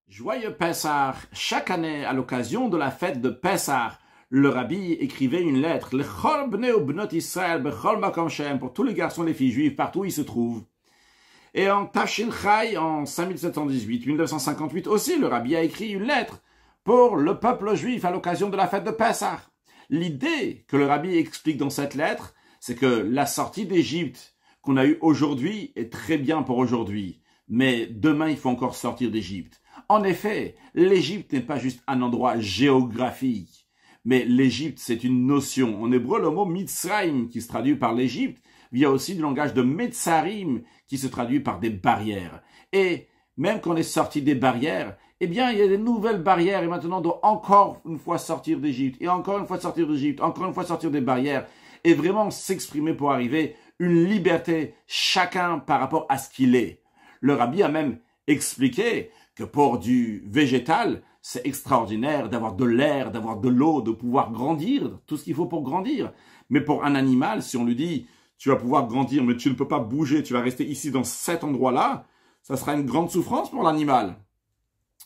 Joyeux Pessah! Chaque année, à l'occasion de la fête de Pessah, le rabbi écrivait une lettre, L'chol bnei u bnot Israël bechol makom shem, pour tous les garçons et les filles juifs, partout où ils se trouvent. Et en Tafshin Chai, en 5718, 1958 aussi, le rabbi a écrit une lettre pour le peuple juif à l'occasion de la fête de Pessah. L'idée que le rabbi explique dans cette lettre, c'est que la sortie d'Égypte qu'on a eue aujourd'hui est très bien pour aujourd'hui, mais demain il faut encore sortir d'Égypte. En effet, l'Égypte n'est pas juste un endroit géographique, mais l'Égypte c'est une notion. En hébreu, le mot Mitzrayim, qui se traduit par l'Égypte, vient aussi du langage de Metzarim, qui se traduit par des barrières. Et même quand on est sorti des barrières, eh bien, il y a des nouvelles barrières, et maintenant on doit encore une fois sortir d'Égypte, et encore une fois sortir d'Égypte, encore une fois sortir des barrières, et vraiment s'exprimer pour arriver une liberté, chacun par rapport à ce qu'il est. Le rabbi a même expliqué que pour du végétal, c'est extraordinaire d'avoir de l'air, d'avoir de l'eau, de pouvoir grandir, tout ce qu'il faut pour grandir. Mais pour un animal, si on lui dit, tu vas pouvoir grandir, mais tu ne peux pas bouger, tu vas rester ici dans cet endroit-là, ça sera une grande souffrance pour l'animal.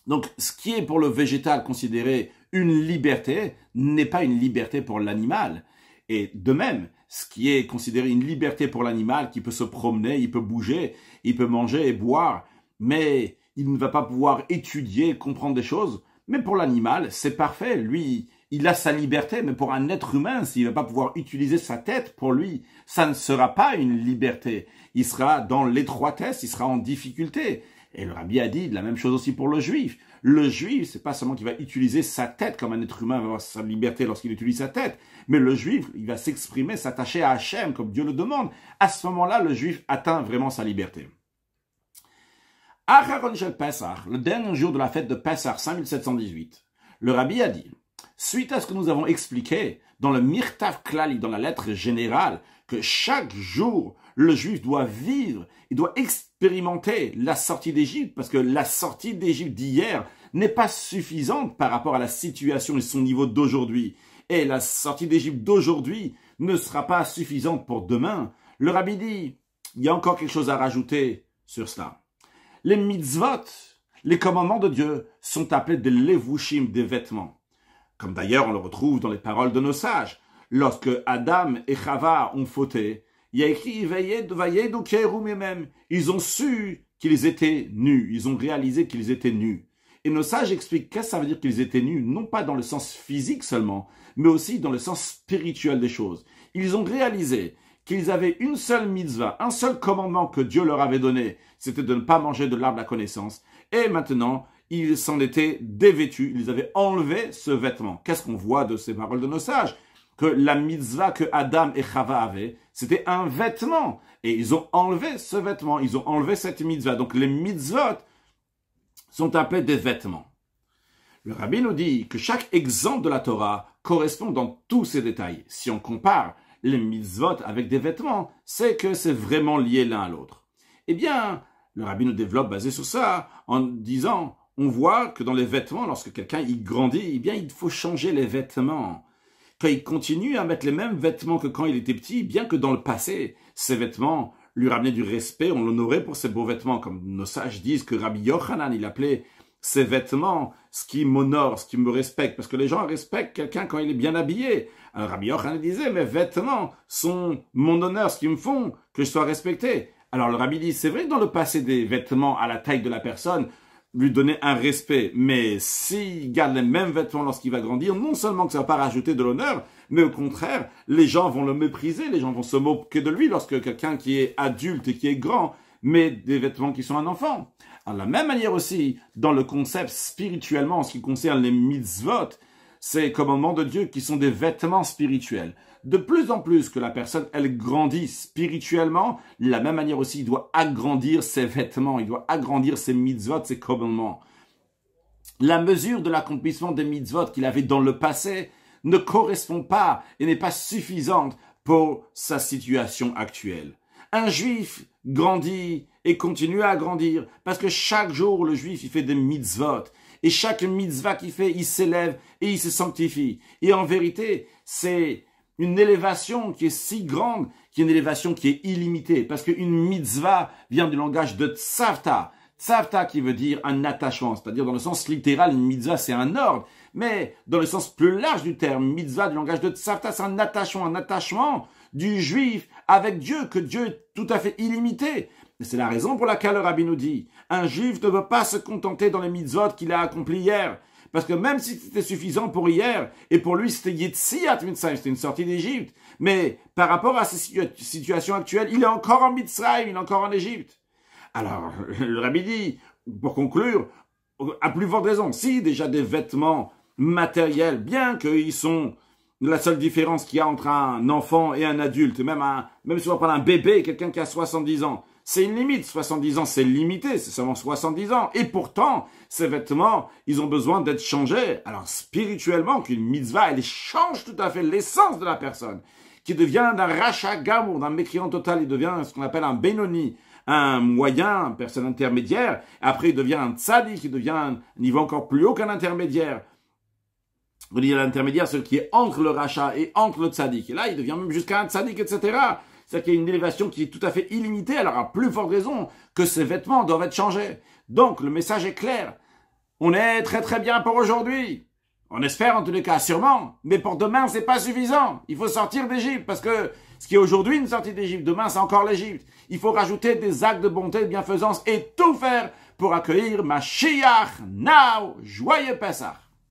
Donc, ce qui est pour le végétal considéré une liberté, n'est pas une liberté pour l'animal. Et de même, ce qui est considéré une liberté pour l'animal, qui peut se promener, il peut bouger, il peut manger et boire, mais il ne va pas pouvoir étudier, comprendre des choses. Mais pour l'animal, c'est parfait. Lui, il a sa liberté, mais pour un être humain, s'il ne va pas pouvoir utiliser sa tête, pour lui, ça ne sera pas une liberté. Il sera dans l'étroitesse, il sera en difficulté. Et le rabbi a dit la même chose aussi pour le juif. Le juif, c'est pas seulement qu'il va utiliser sa tête comme un être humain va avoir sa liberté lorsqu'il utilise sa tête, mais le juif, il va s'exprimer, s'attacher à Hachem comme Dieu le demande. À ce moment-là, le juif atteint vraiment sa liberté. Acharon shel Pessah, le dernier jour de la fête de Pessah 5718, le rabbi a dit, suite à ce que nous avons expliqué dans le Mirtav Klali, dans la lettre générale, que chaque jour, le juif doit vivre, il doit expérimenter la sortie d'Égypte, parce que la sortie d'Égypte d'hier n'est pas suffisante par rapport à la situation et son niveau d'aujourd'hui. Et la sortie d'Égypte d'aujourd'hui ne sera pas suffisante pour demain. Le rabbi dit, il y a encore quelque chose à rajouter sur cela. Les mitzvot, les commandements de Dieu, sont appelés des levushim, des vêtements. Comme d'ailleurs on le retrouve dans les paroles de nos sages. Lorsque Adam et Chava ont fauté, il y a écrit « Ils ont su qu'ils étaient nus. Ils ont réalisé qu'ils étaient nus. » Et nos sages expliquent qu'est-ce que ça veut dire qu'ils étaient nus, non pas dans le sens physique seulement, mais aussi dans le sens spirituel des choses. Ils ont réalisé qu'ils avaient une seule mitzvah, un seul commandement que Dieu leur avait donné, c'était de ne pas manger de l'arbre de la connaissance. Et maintenant, ils s'en étaient dévêtus, ils avaient enlevé ce vêtement. Qu'est-ce qu'on voit de ces paroles de nos sages? Que la mitzvah que Adam et Chava avaient, c'était un vêtement. Et ils ont enlevé ce vêtement, ils ont enlevé cette mitzvah. Donc les mitzvot sont appelés des vêtements. Le rabbi nous dit que chaque exemple de la Torah correspond dans tous ses détails. Si on compare les mitzvot avec des vêtements, c'est que c'est vraiment lié l'un à l'autre. Eh bien, le rabbi nous développe basé sur ça en disant, on voit que dans les vêtements, lorsque quelqu'un y grandit, eh bien, il faut changer les vêtements. Quand il continue à mettre les mêmes vêtements que quand il était petit, bien que dans le passé, ces vêtements lui ramenaient du respect, on l'honorait pour ses beaux vêtements, comme nos sages disent que Rabbi Yochanan, il appelait ces vêtements ce qui m'honore, ce qui me respecte, parce que les gens respectent quelqu'un quand il est bien habillé. Alors Rabbi Yochanan disait, mes vêtements sont mon honneur, ce qu'ils me font que je sois respecté. Alors le rabbi dit, c'est vrai que dans le passé des vêtements à la taille de la personne, lui donner un respect, mais s'il garde les mêmes vêtements lorsqu'il va grandir, non seulement que ça ne va pas rajouter de l'honneur, mais au contraire, les gens vont le mépriser, les gens vont se moquer de lui lorsque quelqu'un qui est adulte et qui est grand met des vêtements qui sont un enfant. Alors, de la même manière aussi, dans le concept spirituellement, en ce qui concerne les mitzvot, ces commandements de Dieu qui sont des vêtements spirituels. De plus en plus que la personne, elle grandit spirituellement, de la même manière aussi, il doit agrandir ses vêtements, il doit agrandir ses mitzvot, ses commandements. La mesure de l'accomplissement des mitzvot qu'il avait dans le passé ne correspond pas et n'est pas suffisante pour sa situation actuelle. Un juif grandit et continue à grandir parce que chaque jour, le juif, il fait des mitzvot. Et chaque mitzvah qu'il fait, il s'élève et il se sanctifie. Et en vérité, c'est une élévation qui est si grande, qui est une élévation qui est illimitée. Parce qu'une mitzvah vient du langage de tzavta. Tzavta qui veut dire un attachement, c'est-à-dire dans le sens littéral, une mitzvah c'est un ordre, mais dans le sens plus large du terme, mitzvah du langage de Tzavta, c'est un attachement du juif avec Dieu, que Dieu est tout à fait illimité. Et c'est la raison pour laquelle le Rabbi nous dit, un juif ne veut pas se contenter dans les mitzvot qu'il a accomplis hier. Parce que même si c'était suffisant pour hier, et pour lui c'était Yetziat Mitzrayim, c'était une sortie d'Égypte, mais par rapport à sa situation actuelle, il est encore en Mitzrayim, il est encore en Égypte. Alors, le Rabbi dit, pour conclure, à plus forte raison, si déjà des vêtements matériels, bien qu'ils sont la seule différence qu'il y a entre un enfant et un adulte, même si on va prendre un bébé, quelqu'un qui a 70 ans, c'est une limite. 70 ans, c'est limité, c'est seulement 70 ans. Et pourtant, ces vêtements, ils ont besoin d'être changés. Alors, spirituellement, qu'une mitzvah, elle change tout à fait l'essence de la personne, qui devient d'un rachat gamour, d'un mécréant total, il devient ce qu'on appelle un bénoni, un moyen, une personne intermédiaire. Après, il devient un tzadik, il devient un niveau encore plus haut qu'un intermédiaire. On dit l'intermédiaire, celui qui est entre le rachat et entre le tzadik. Et là, il devient même jusqu'à un tzadik, etc. C'est-à-dire qu'il y a une élévation qui est tout à fait illimitée, alors à plus forte raison que ces vêtements doivent être changés. Donc, le message est clair. On est très très bien pour aujourd'hui. On espère en tous les cas, sûrement. Mais pour demain, c'est pas suffisant. Il faut sortir d'Égypte, parce que ce qui est aujourd'hui une sortie d'Égypte, demain, c'est encore l'Égypte. Il faut rajouter des actes de bonté, de bienfaisance et tout faire pour accueillir Mashiach now. Joyeux Pessah.